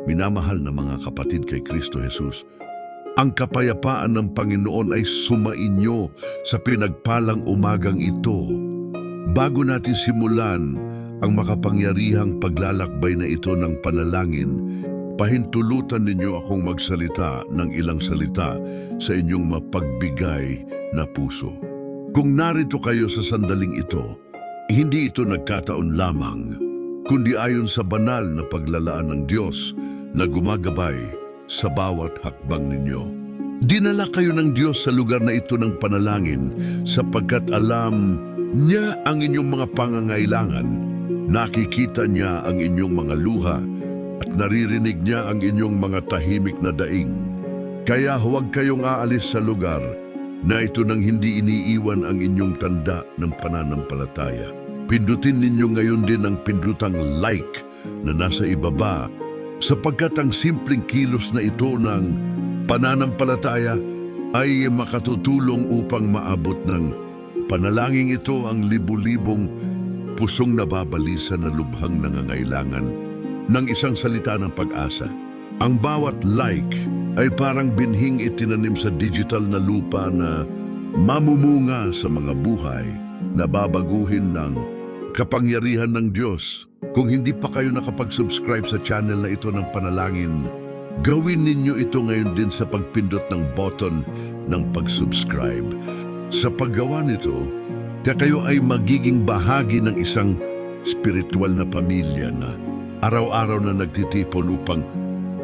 Minamahal na mga kapatid kay Kristo Jesus, ang kapayapaan ng Panginoon ay sumainyo sa pinagpalang umagang ito. Bago natin simulan ang makapangyarihang paglalakbay na ito ng panalangin, pahintulutan ninyo akong magsalita ng ilang salita sa inyong mapagbigay na puso. Kung narito kayo sa sandaling ito, hindi ito nagkataon lamang, kundi ayon sa banal na paglalaan ng Diyos na gumagabay sa bawat hakbang ninyo. Dinala kayo ng Diyos sa lugar na ito ng panalangin sapagkat alam niya ang inyong mga pangangailangan, nakikita niya ang inyong mga luha at naririnig niya ang inyong mga tahimik na daing. Kaya huwag kayong aalis sa lugar na ito nang hindi iniiwan ang inyong tanda ng pananampalataya. Pindutin ninyo ngayon din ang pindutang like na nasa ibaba sapagkat ang simpleng kilos na ito ng pananampalataya ay makatutulong upang maabot ng panalangin ito ang libu-libong pusong nababalisa na lubhang nangangailangan ng isang salita ng pag-asa. Ang bawat like ay parang binhing itinanim sa digital na lupa na mamumunga sa mga buhay na babaguhin ng kapangyarihan ng Diyos. Kung hindi pa kayo nakapag-subscribe sa channel na ito ng panalangin, gawin ninyo ito ngayon din sa pagpindot ng button ng pag-subscribe. Sa paggawa nito, kayo ay magiging bahagi ng isang spiritual na pamilya na araw-araw na nagtitipon upang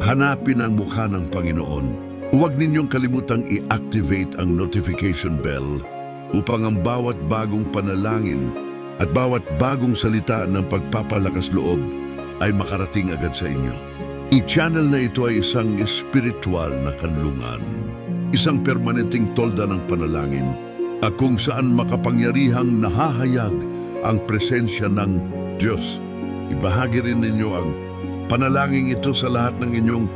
hanapin ang mukha ng Panginoon. Huwag ninyong kalimutang i-activate ang notification bell upang ang bawat bagong panalangin at bawat bagong salita ng pagpapalakas loob ay makarating agad sa inyo. Ang channel na ito ay isang spiritual na kanlungan, isang permanenteng tolda ng panalangin, kung saan makapangyarihang nahahayag ang presensya ng Diyos. Ibahagi rin ninyo ang panalangin ito sa lahat ng inyong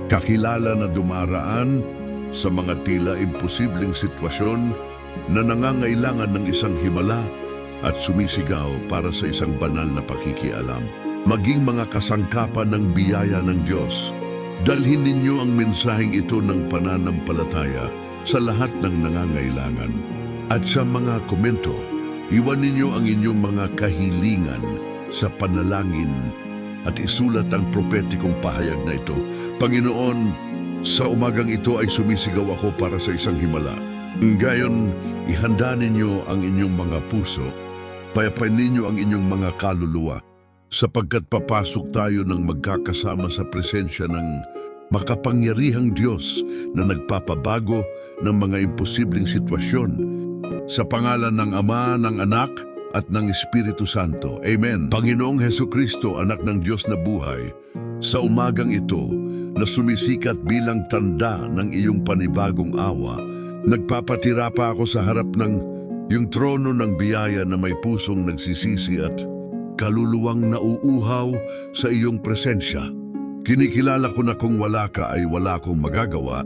kakilala na dumaraan sa mga tila imposibleng sitwasyon na nangangailangan ng isang himala at sumisigaw para sa isang banal na pakikialam. Maging mga kasangkapan ng biyaya ng Diyos. Dalhin ninyo ang mensaheng ito ng pananampalataya sa lahat ng nangangailangan. At sa mga komento, iwan ninyo ang inyong mga kahilingan sa panalangin at isulat ang propetikong pahayag na ito. Panginoon, sa umagang ito ay sumisigaw ako para sa isang himala. Ngayon, ihanda ninyo ang inyong mga puso, payapain ninyo ang inyong mga kaluluwa, sapagkat papasok tayo ng magkakasama sa presensya ng makapangyarihang Diyos na nagpapabago ng mga imposibleng sitwasyon. Sa pangalan ng Ama, ng Anak, at ng Espiritu Santo. Amen. Panginoong Hesukristo, anak ng Diyos na buhay, sa umagang ito na sumisikat bilang tanda ng iyong panibagong awa, nagpapatira pa ako sa harap ng iyong trono ng biyaya na may pusong nagsisisi at kaluluwang nauuhaw sa iyong presensya. Kinikilala ko na kung wala ka ay wala akong magagawa,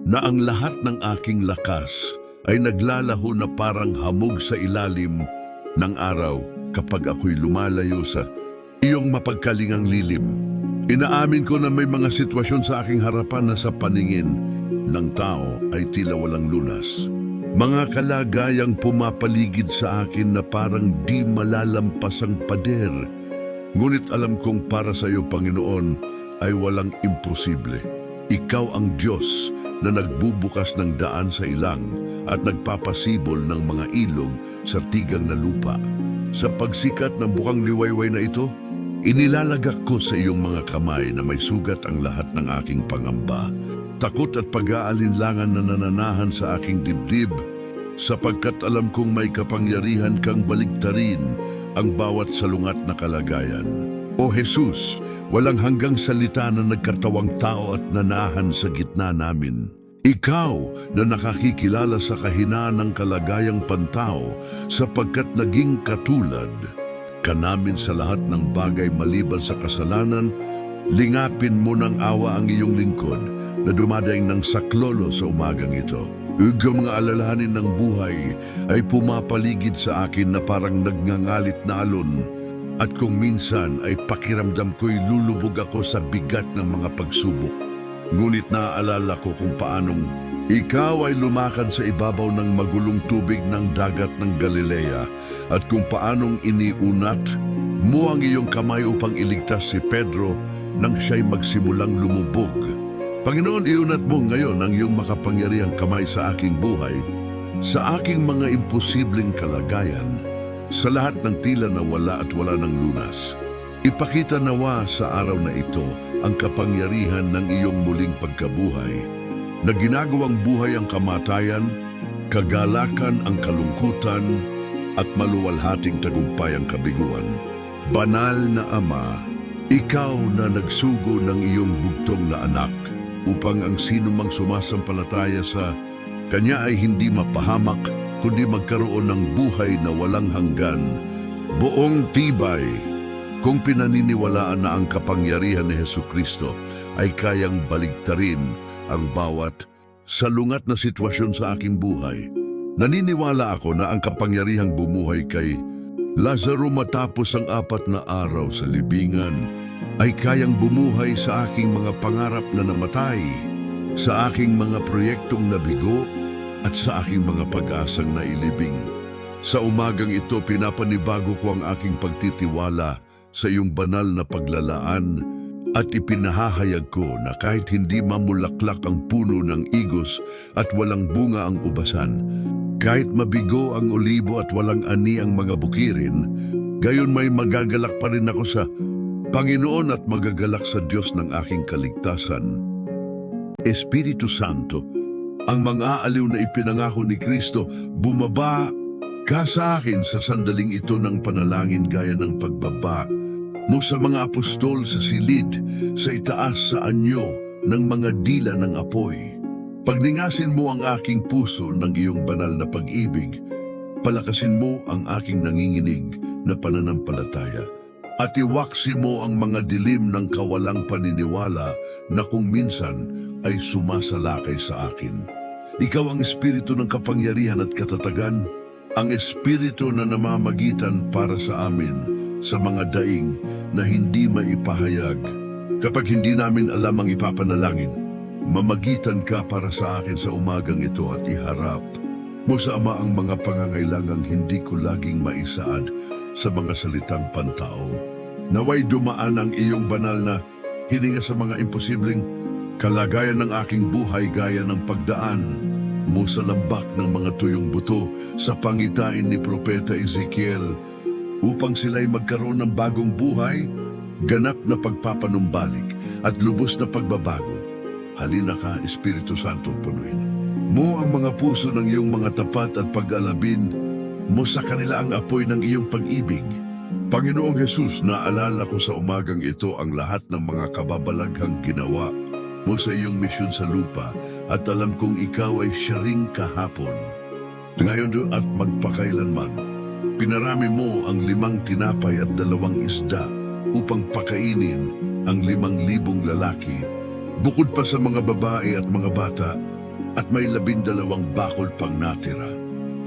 na ang lahat ng aking lakas ay naglalaho na parang hamog sa ilalim ng araw kapag ako'y lumalayo sa iyong mapagkalingang lilim. Inaamin ko na may mga sitwasyon sa aking harapan na sa paningin ng tao ay tila walang lunas. Mga kalagayang pumapaligid sa akin na parang di malalampas ang pader. Ngunit alam kong para sa iyo, Panginoon, ay walang imposible. Ikaw ang Diyos na nagbubukas ng daan sa ilang at nagpapasibol ng mga ilog sa tigang na lupa. Sa pagsikat ng bukang liwayway na ito, inilalagak ko sa iyong mga kamay na may sugat ang lahat ng aking pangamba. Takot at pag-aalinlangan na nananahan sa aking dibdib, sapagkat alam kong may kapangyarihan kang baligtarin ang bawat salungat na kalagayan. O Jesus, walang hanggang salita na nagkatawang tao at nanahan sa gitna namin. Ikaw na nakakikilala sa kahinaan ng kalagayang pantao sapagkat naging katulad ka namin sa lahat ng bagay maliban sa kasalanan, lingapin mo ng awa ang iyong lingkod na dumadaing ng saklolo sa umagang ito. Ang mga alalahanin ng buhay ay pumapaligid sa akin na parang nagngangalit na alon. At kung minsan ay pakiramdam ko'y lulubog ako sa bigat ng mga pagsubok. Ngunit naaalala ko kung paanong ikaw ay lumakad sa ibabaw ng magulong tubig ng dagat ng Galilea at kung paanong iniunat mo ang iyong kamay upang iligtas si Pedro nang siya'y magsimulang lumubog. Panginoon, iunat mo ngayon ang iyong makapangyarihang kamay sa aking buhay, sa aking mga imposibleng kalagayan, sa lahat ng tila na wala at wala ng lunas. Ipakita nawa sa araw na ito ang kapangyarihan ng iyong muling pagkabuhay, na ginagawang buhay ang kamatayan, kagalakan ang kalungkutan, at maluwalhating tagumpay ang kabiguan. Banal na Ama, ikaw na nagsugo ng iyong bugtong na anak, upang ang sinumang sumasampalataya sa Kanya ay hindi mapahamak, kundi magkaroon ng buhay na walang hanggan, buong tibay. Kung pinaniniwalaan na ang kapangyarihan ni Hesukristo ay kayang baligtarin ang bawat salungat na sitwasyon sa aking buhay, naniniwala ako na ang kapangyarihang bumuhay kay Lazaro matapos ang 4 na araw sa libingan ay kayang bumuhay sa aking mga pangarap na namatay, sa aking mga proyektong nabigo, at sa aking mga pag-asang nailibing. Sa umagang ito, pinapanibago ko ang aking pagtitiwala sa iyong banal na paglalaan at ipinahahayag ko na kahit hindi mamulaklak ang puno ng igos at walang bunga ang ubasan, kahit mabigo ang olibo at walang ani ang mga bukirin, gayon may magagalak pa rin ako sa Panginoon at magagalak sa Diyos ng aking kaligtasan. Espiritu Santo, ang mga aliw na ipinangako ni Kristo, bumaba ka sa akin sa sandaling ito ng panalangin gaya ng pagbaba mo sa mga apostol sa silid, sa itaas sa anyo ng mga dila ng apoy. Pagningasin mo ang aking puso ng iyong banal na pag-ibig, palakasin mo ang aking nanginginig na pananampalataya, at iwaksi mo ang mga dilim ng kawalang paniniwala na kung minsan ay sumasalakay sa akin. Ikaw ang espiritu ng kapangyarihan at katatagan, ang espiritu na namamagitan para sa amin sa mga daing na hindi maipahayag. Kapag hindi namin alam ang ipapanalangin, mamagitan ka para sa akin sa umagang ito at iharap mo sa Ama ang mga pangangailangang hindi ko laging maisaad sa mga salitang pantao. Naway dumaan ang iyong banal na hininga sa mga imposibleng kalagayan ng aking buhay gaya ng pagdaan mo sa lambak ng mga tuyong buto sa pangitain ni Propeta Ezekiel upang sila'y magkaroon ng bagong buhay, ganap na pagpapanumbalik at lubos na pagbabago. Halina ka, Espiritu Santo, punuin mo ang mga puso ng iyong mga tapat at pag-alabin mo sa kanila ang apoy ng iyong pag-ibig. Panginoong Jesus, naalala ko sa umagang ito ang lahat ng mga kababalaghang ginawa mo sa iyong misyon sa lupa at alam kong ikaw ay siya ring kahapon, ngayon at magpakailanman. Pinarami mo ang 5 tinapay at 2 isda upang pakainin ang 5,000 lalaki, bukod pa sa mga babae at mga bata, at may 12 bakol pang natira.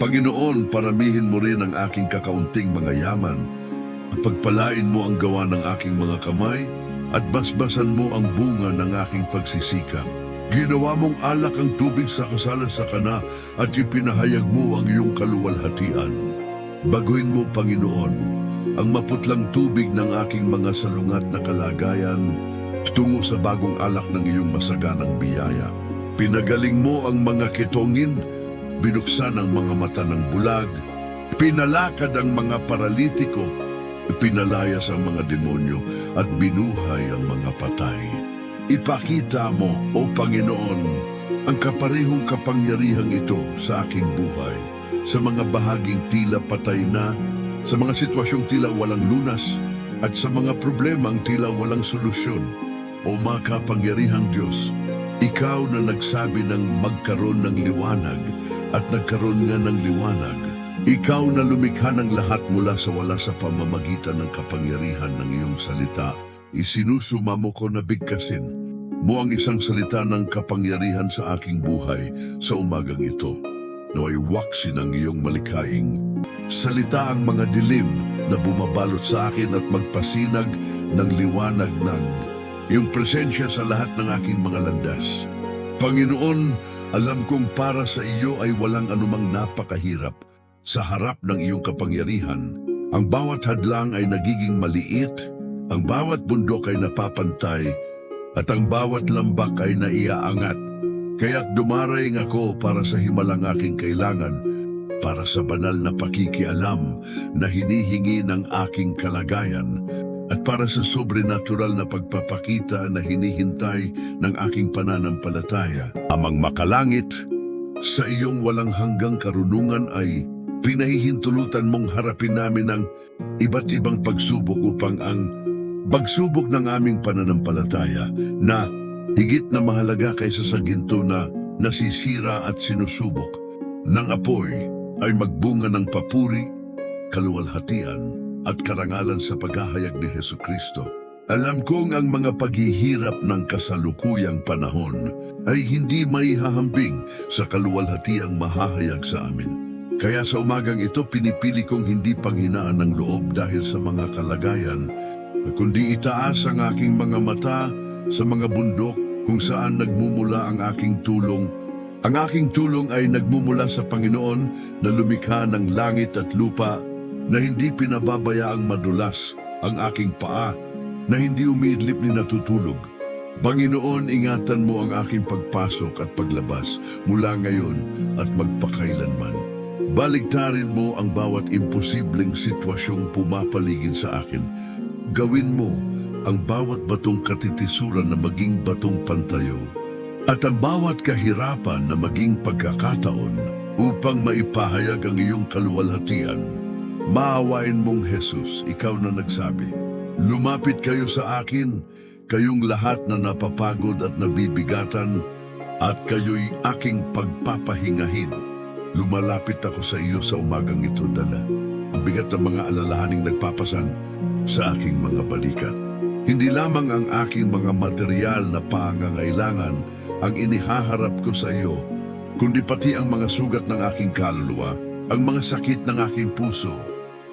Panginoon, paramihin mo rin ang aking kakaunting mga yaman, at pagpalain mo ang gawa ng aking mga kamay, at basbasan mo ang bunga ng aking pagsisikap. Ginawa mong alak ang tubig sa kasalasakana at ipinahayag mo ang iyong kaluwalhatian. Baguhin mo, Panginoon, ang maputlang tubig ng aking mga salungat na kalagayan tungo sa bagong alak ng iyong masaganang biyaya. Pinagaling mo ang mga kitongin, binuksan ang mga mata ng bulag, pinalakad ang mga paralitiko, pinalayas ang mga demonyo at binuhay ang mga patay. Ipakita mo, O Panginoon, ang kaparehong kapangyarihang ito sa aking buhay, sa mga bahaging tila patay na, sa mga sitwasyong tila walang lunas, at sa mga problemang tila walang solusyon. O makapangyarihang Diyos, ikaw na nagsabi ng magkaroon ng liwanag at nagkaroon nga ng liwanag. Ikaw na lumikha ng lahat mula sa wala sa pamamagitan ng kapangyarihan ng iyong salita. Isinusuma mo ko na bigkasin mo ang isang salita ng kapangyarihan sa aking buhay sa umagang ito. Naway waksin ang iyong malikhaing Salita ang mga dilim na bumabalot sa akin at magpasinag ng liwanag ng iyong presensya sa lahat ng aking mga landas. Panginoon, alam kong para sa iyo ay walang anumang napakahirap. Sa harap ng iyong kapangyarihan, ang bawat hadlang ay nagiging maliit, ang bawat bundok ay napapantay, at ang bawat lambak ay naiaangat. Kaya't dumaraing ako para sa himalang aking kailangan, para sa banal na pakikialam na hinihingi ng aking kalagayan, at para sa sobrenatural na pagpapakita na hinihintay ng aking pananampalataya. Amang makalangit, sa iyong walang hanggang karunungan ay pinahihintulutan mong harapin namin ang iba't ibang pagsubok upang ang pagsubok ng aming pananampalataya na higit na mahalaga kaysa sa ginto na nasisira at sinusubok ng apoy ay magbunga ng papuri, kaluwalhatian at karangalan sa paghahayag ni Hesukristo. Alam kong ang mga paghihirap ng kasalukuyang panahon ay hindi maihahambing sa kaluwalhatiang mahahayag sa amin. Kaya sa umagang ito pinipili kong hindi panghinaan ng loob dahil sa mga kalagayan, kundi itaas ang aking mga mata sa mga bundok kung saan nagmumula ang aking tulong. Ang aking tulong ay nagmumula sa Panginoon na lumikha ng langit at lupa, na hindi pinababayaang madulas ang aking paa, na hindi umiidlip ni natutulog. Panginoon, ingatan mo ang aking pagpasok at paglabas mula ngayon at magpakailanman. Baligtarin mo ang bawat imposibleng sitwasyong pumapaligid sa akin. Gawin mo ang bawat batong katitisuran na maging batong pantayo, at ang bawat kahirapan na maging pagkakataon upang maipahayag ang iyong kaluwalhatian. Maawain mong Jesus, ikaw na nagsabi, lumapit kayo sa akin, kayong lahat na napapagod at nabibigatan, at kayo'y aking pagpapahingahin. Lumalapit ako sa iyo sa umagang ito, dala ang bigat ng mga alalahaning nagpapasan sa aking mga balikat. Hindi lamang ang aking mga material na pangangailangan ang inihaharap ko sa iyo, kundi pati ang mga sugat ng aking kaluluwa, ang mga sakit ng aking puso,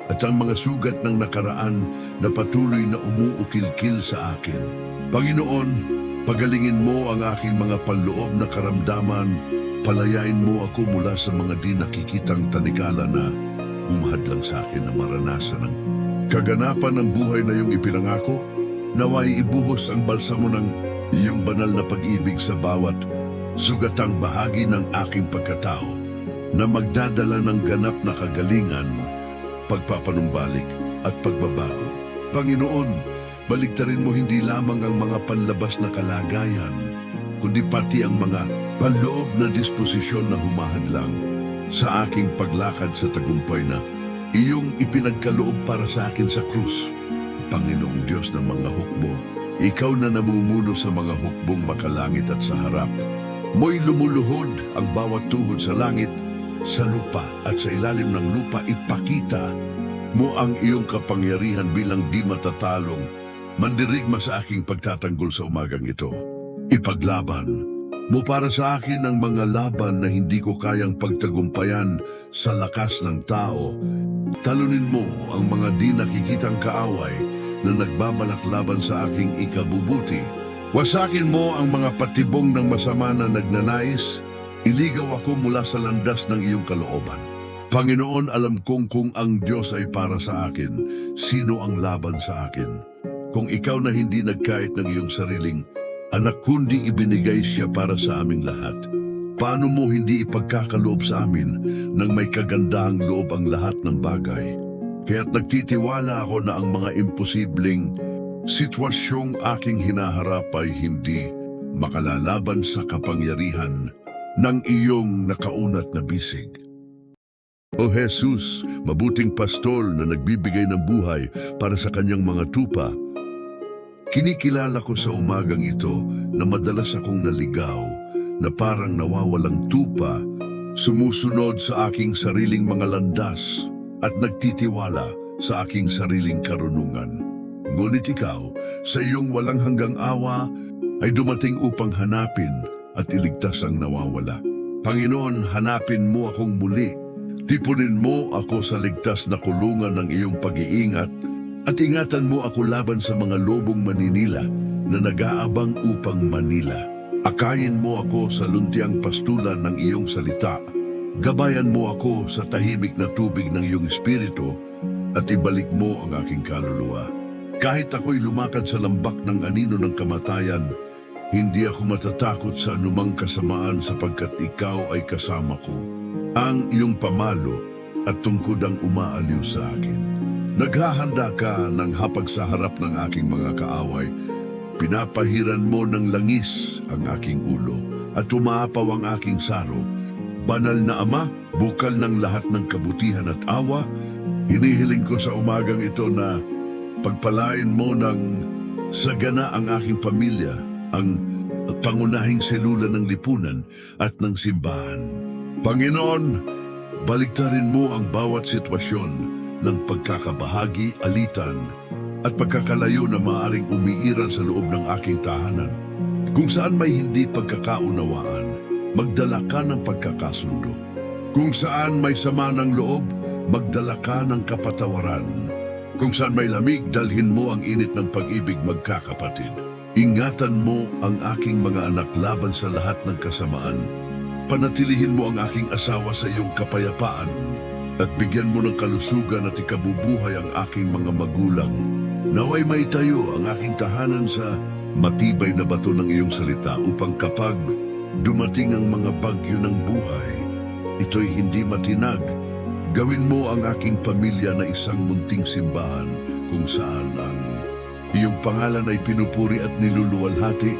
at ang mga sugat ng nakaraan na patuloy na umuukil-kil sa akin. Panginoon, pagalingin mo ang aking mga panloob na karamdaman, palayain mo ako mula sa mga di nakikitang tanikala na humahadlang sa akin na maranasan ng kaganapan ng buhay na iyong ipinangako. Naway ibuhos ang balsamo ng iyong banal na pag-ibig sa bawat sugatang bahagi ng aking pagkatao, na magdadala ng ganap na kagalingan, pagpapanumbalik at pagbabago. Panginoon, baligtarin mo hindi lamang ang mga panlabas na kalagayan, kundi pati ang mga panloob na disposisyon na humahadlang sa aking paglakad sa tagumpay na iyong ipinagkaloob para sa akin sa krus. Panginoong Diyos ng mga hukbo, ikaw na namumuno sa mga hukbong makalangit at sa harap. Mo'y lumuluhod ang bawat tuhod sa langit, sa lupa at sa ilalim ng lupa. Ipakita mo ang iyong kapangyarihan bilang di matatalong. Mandirigma sa aking pagtatanggol sa umagang ito. Ipaglaban mo para sa akin ang mga laban na hindi ko kayang pagtagumpayan sa lakas ng tao. Talunin mo ang mga di nakikitang kaaway na nagbabalak laban sa aking ikabubuti. Wasakin mo ang mga patibong ng masama na nagnanais. Iligaw ako mula sa landas ng iyong kalooban. Panginoon, alam kong kung ang Diyos ay para sa akin, sino ang laban sa akin? Kung ikaw na hindi nagkait ng iyong sariling anak, kundi ibinigay siya para sa aming lahat, paano mo hindi ipagkakaloob sa amin nang may kagandahang loob ang lahat ng bagay? Kaya't nagtitiwala ako na ang mga imposibleng sitwasyong aking hinaharap ay hindi makalalaban sa kapangyarihan ng iyong nakaunat na bisig. O Jesus, mabuting pastol na nagbibigay ng buhay para sa kanyang mga tupa, kinikilala ko sa umagang ito na madalas akong naligaw, na parang nawawalang tupa, sumusunod sa aking sariling mga landas at nagtitiwala sa aking sariling karunungan. Ngunit ikaw, sa iyong walang hanggang awa, ay dumating upang hanapin at iligtas ang nawawala. Panginoon, hanapin mo akong muli. Tipunin mo ako sa ligtas na kulungan ng iyong pag-iingat at ingatan mo ako laban sa mga lobong maninila na nag-aabang upang manila. Akayin mo ako sa luntiang pastulan ng iyong salita. Gabayan mo ako sa tahimik na tubig ng iyong espiritu at ibalik mo ang aking kaluluwa. Kahit ako'y lumakad sa lambak ng anino ng kamatayan, hindi ako matatakot sa anumang kasamaan sapagkat ikaw ay kasama ko. Ang iyong pamalo at tungkod ang umaaliw sa akin. Naghahanda ka ng hapag sa harap ng aking mga kaaway. Pinapahiran mo ng langis ang aking ulo at umaapaw ang aking saro. Banal na Ama, bukal ng lahat ng kabutihan at awa, hinihiling ko sa umagang ito na pagpalain mo ng sagana ang aking pamilya, ang pangunahing selula ng lipunan at ng simbahan. Panginoon, baliktarin mo ang bawat sitwasyon ng pagkakabahagi, alitan, at pagkakalayo na maaaring umiiral sa loob ng aking tahanan. Kung saan may hindi pagkakaunawaan, magdala ka ng pagkakasundo. Kung saan may sama ng loob, magdala ka ng kapatawaran. Kung saan may lamig, dalhin mo ang init ng pag-ibig, magkakapatid. Ingatan mo ang aking mga anak laban sa lahat ng kasamaan. Panatilihin mo ang aking asawa sa iyong kapayapaan at bigyan mo ng kalusugan at ikabubuhay ang aking mga magulang. Naway maitayo ang aking tahanan sa matibay na bato ng iyong salita upang kapag dumating ang mga bagyo ng buhay, ito'y hindi matinag. Gawin mo ang aking pamilya na isang munting simbahan kung saan ang iyong pangalan ay pinupuri at niluluwalhati,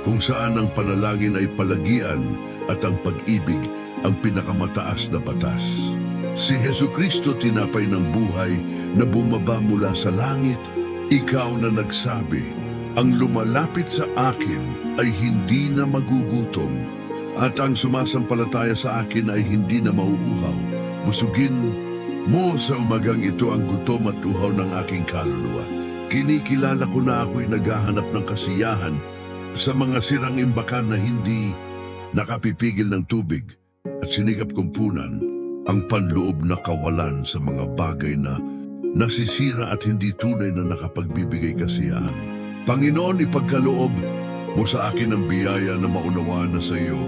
kung saan ang panalangin ay palagian at ang pag-ibig ang pinakamataas na batas. Si Jesucristo, tinapay ng buhay na bumaba mula sa langit, ikaw na nagsabi, ang lumalapit sa akin ay hindi na magugutom, at ang sumasampalataya sa akin ay hindi na mauuhaw. Busugin mo sa umagang ito ang gutom at uhaw ng aking kaluluwa. Kinikilala ko na ako'y naghahanap ng kasiyahan sa mga sirang imbakan na hindi nakapipigil ng tubig at sinikap kong punan ang panloob na kawalan sa mga bagay na nasisira at hindi tunay na nakapagbibigay kasiyahan. Panginoon, ipagkaloob mo sa akin ang biyaya na maunawaan na sa iyo.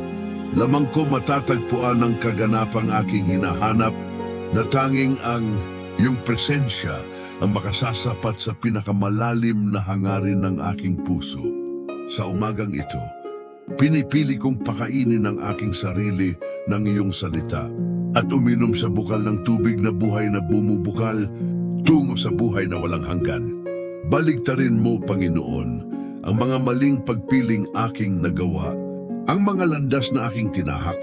Lamang ko matatagpuan ang kaganapang aking hinahanap na tanging ang iyong presensya ang makasasapat sa pinakamalalim na hangarin ng aking puso. Sa umagang ito, pinipili kong pakainin ang aking sarili ng iyong salita at uminom sa bukal ng tubig na buhay na bumubukal tungo sa buhay na walang hanggan. Baligtarin mo, Panginoon, ang mga maling pagpiling aking nagawa, ang mga landas na aking tinahak,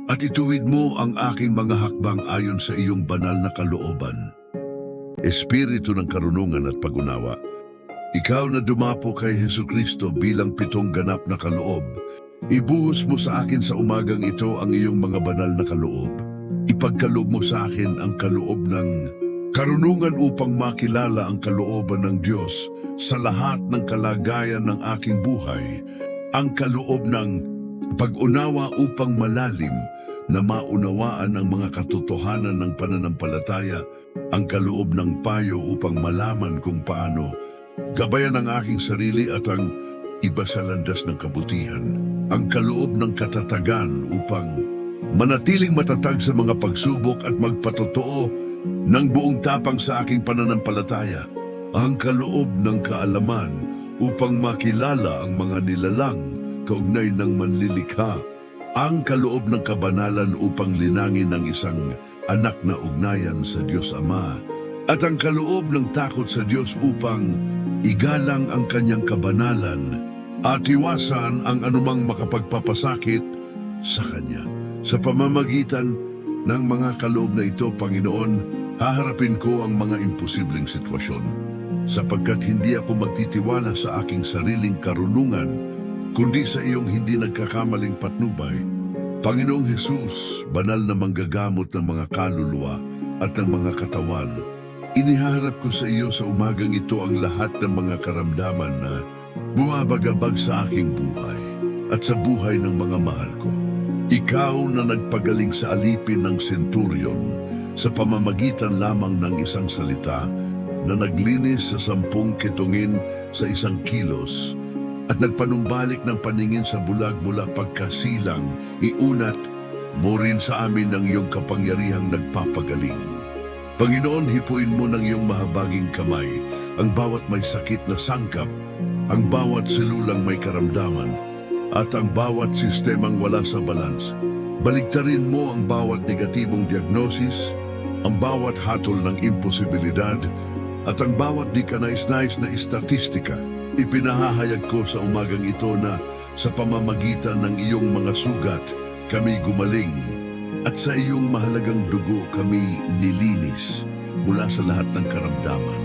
at ituwid mo ang aking mga hakbang ayon sa iyong banal na kalooban. Espiritu ng karunungan at pag-unawa, ikaw na dumapo kay Jesucristo bilang 7 ganap na kaloob, ibuhos mo sa akin sa umagang ito ang iyong mga banal na kaloob. Ipagkaloob mo sa akin ang kaloob ng karunungan upang makilala ang kalooban ng Diyos sa lahat ng kalagayan ng aking buhay, ang kaloob ng pag-unawa upang malalim na maunawaan ang mga katotohanan ng pananampalataya, ang kaloob ng payo upang malaman kung paano gabayan ang aking sarili at ang iba sa landas ng kabutihan, ang kaloob ng katatagan upang manatiling matatag sa mga pagsubok at magpatotoo ng buong tapang sa aking pananampalataya, ang kaloob ng kaalaman upang makilala ang mga nilalang kaugnay ng manlilikha, ang kaloob ng kabanalan upang linangin ang isang anak na ugnayan sa Diyos Ama, at ang kaloob ng takot sa Diyos upang igalang ang kanyang kabanalan at iwasan ang anumang makapagpapasakit sa Kanya. Sa pamamagitan ng mga kaloob na ito, Panginoon, haharapin ko ang mga imposibleng sitwasyon, sapagkat hindi ako magtitiwala sa aking sariling karunungan, kundi sa iyong hindi nagkakamaling patnubay. Panginoong Hesus, banal na manggagamot ng mga kaluluwa at ng mga katawan, inihaharap ko sa iyo sa umagang ito ang lahat ng mga karamdaman na bumabagabag sa aking buhay at sa buhay ng mga mahal ko. Ikaw na nagpagaling sa alipin ng senturyon sa pamamagitan lamang ng isang salita na naglinis sa 10 kitungin sa 1 kilos at nagpanumbalik ng paningin sa bulag mula pagkasilang, iunat mo rin sa amin ng iyong kapangyarihang nagpapagaling. Panginoon, hipuin mo ng iyong mahabaging kamay ang bawat may sakit na sangkap, ang bawat selulang may karamdaman, at ang bawat sistemang wala sa balans. Baligtarin mo ang bawat negatibong diagnosis, ang bawat hatol ng imposibilidad, at ang bawat di kanais-nais na istatistika. Ipinahahayag ko sa umagang ito na sa pamamagitan ng iyong mga sugat, kami gumaling, at sa iyong mahalagang dugo kami nilinis mula sa lahat ng karamdaman.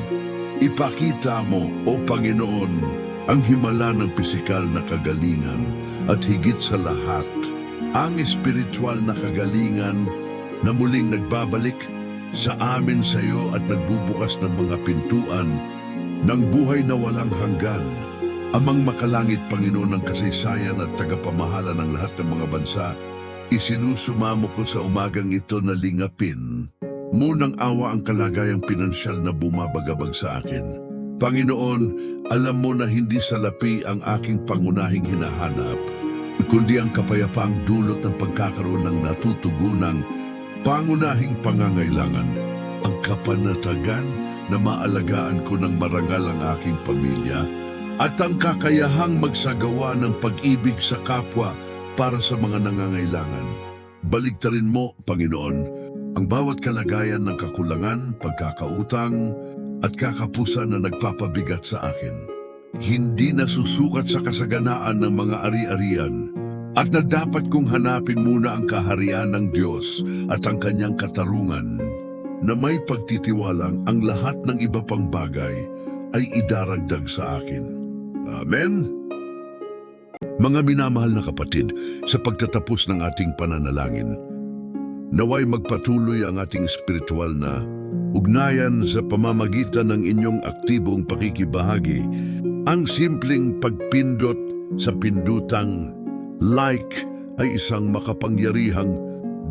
Ipakita mo, O Panginoon, ang himala ng pisikal na kagalingan at higit sa lahat, ang espiritual na kagalingan na muling nagbabalik sa amin sa iyo at nagbubukas ng mga pintuan ng buhay na walang hanggan. Amang makalangit, Panginoon ng kasaysayan at tagapamahala ng lahat ng mga bansa, isinusumamo ko sa umagang ito na lingapin mo ng awa ang kalagayang pinansyal na bumabagabag sa akin. Panginoon, alam mo na hindi salapi ang aking pangunahing hinahanap, kundi ang kapayapaang dulot ng pagkakaroon ng natutugunang pangunahing pangangailangan, ang kapanatagan na maalagaan ko ng marangal ang aking pamilya, at ang kakayahang magsagawa ng pag-ibig sa kapwa para sa mga nangangailangan. Baligtarin mo, Panginoon, ang bawat kalagayan ng kakulangan, pagkakautang, at kakapusan na nagpapabigat sa akin. Hindi nasusukat sa kasaganaan ng mga ari-arian, at na dapat kong hanapin muna ang kaharian ng Diyos at ang kanyang katarungan, na may pagtitiwalang ang lahat ng iba pang bagay ay idaragdag sa akin. Amen? Mga minamahal na kapatid, sa pagtatapos ng ating pananalangin, naway magpatuloy ang ating espiritual na ugnayan sa pamamagitan ng inyong aktibong pakikibahagi. Ang simpleng pagpindot sa pindutang like ay isang makapangyarihang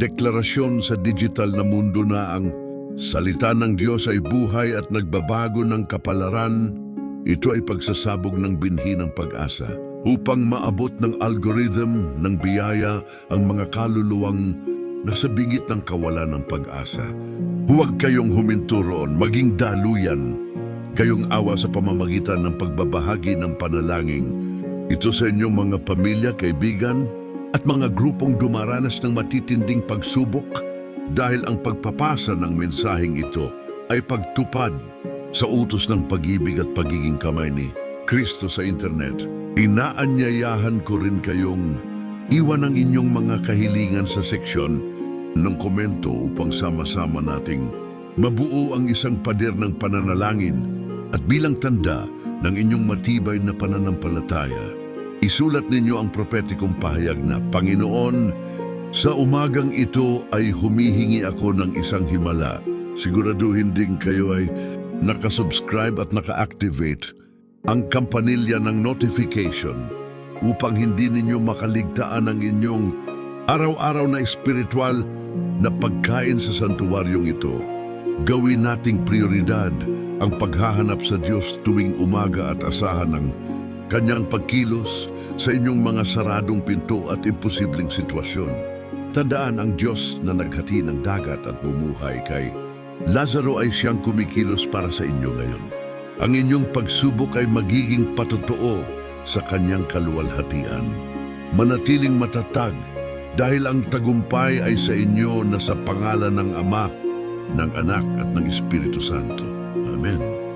deklarasyon sa digital na mundo na ang salita ng Diyos ay buhay at nagbabago ng kapalaran. Ito ay pagsasabog ng binhi ng pag-asa upang maabot ng algorithm ng biyaya ang mga kaluluwang nasa bingit ng kawalan ng pag-asa. Huwag kayong huminto roon, maging daluyan kayong awa sa pamamagitan ng pagbabahagi ng panalangin. Ito sa inyong mga pamilya, kaibigan, at mga grupong dumaranas ng matitinding pagsubok, dahil ang pagpapasa ng mensaheng ito ay pagtupad sa utos ng pag-ibig at pagiging kamay ni Kristo sa internet. Inaanyayahan ko rin kayong iwan ang inyong mga kahilingan sa seksyon ng komento upang sama-sama nating mabuo ang isang pader ng pananalangin, at bilang tanda ng inyong matibay na pananampalataya, isulat ninyo ang propetikong pahayag na, Panginoon, sa umagang ito ay humihingi ako ng isang himala. Siguraduhin din kayo ay nakasubscribe at naka-activate ang kampanilya ng notification upang hindi ninyo makaligtaan ang inyong araw-araw na espiritual na pagkain sa santuaryong ito. Gawin nating prioridad ang paghahanap sa Diyos tuwing umaga at asahan ng kanyang pagkilos sa inyong mga saradong pinto at imposibleng sitwasyon. Tandaan, ang Diyos na naghati ng dagat at bumuhay kay Lazaro ay siyang kumikilos para sa inyo ngayon. Ang inyong pagsubok ay magiging patotoo sa kanyang kaluwalhatian. Manatiling matatag dahil ang tagumpay ay sa inyo na sa pangalan ng Ama, ng Anak at ng Espiritu Santo. Amen.